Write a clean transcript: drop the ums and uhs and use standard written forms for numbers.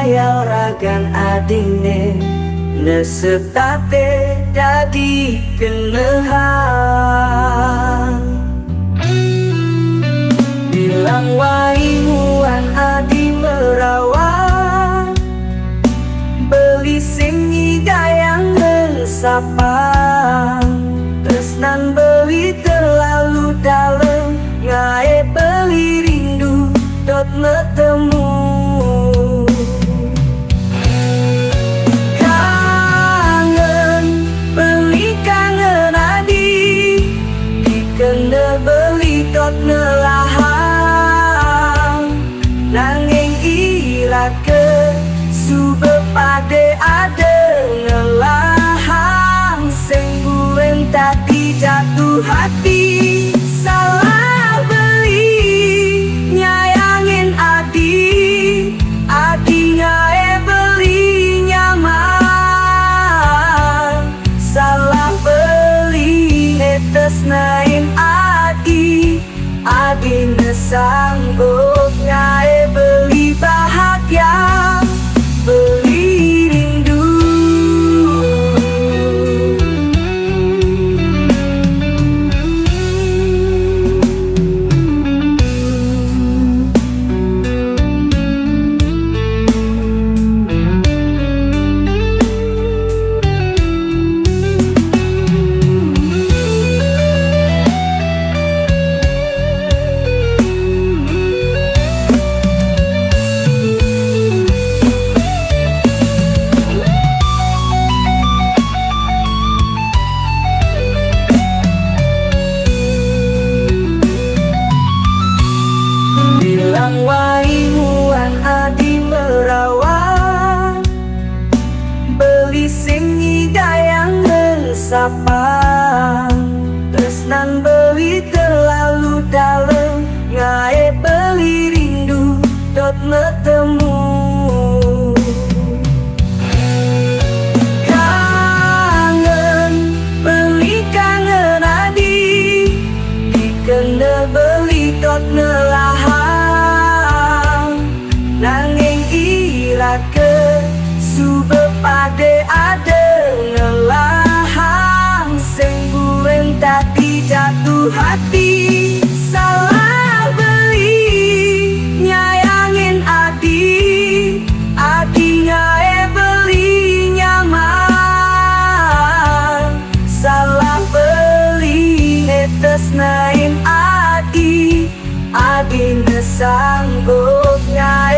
bayar ragan adine nesetate dadi kenehan. Bilang waimuan adi merawat beli sing gayang sapang tresnan beli terlalu dalam ngae beli rindu dot metemu. Kangen beli kangen adi dikene beli dot nelahang nanging irake sube pade ade ngelahang sing bulen tadi jatuh hati salah beli nyayangin adi ngae beli nyaman salah beli netes nain adi nesanggup ngae beli bahagia beli rindu. Bilang waimuan adi merawat beli sing gayang sapang tresnan beli terlalu dalam ngae beli rindu dot metemu. Kangen beli kangen adi dikene beli dot nelahang nanging irake sube pade ade ngelahang sing bulen tadi jatuh hati salah beli nyayangin adi ngae beli nyaman salah beli netes nain adi nesanggup ngae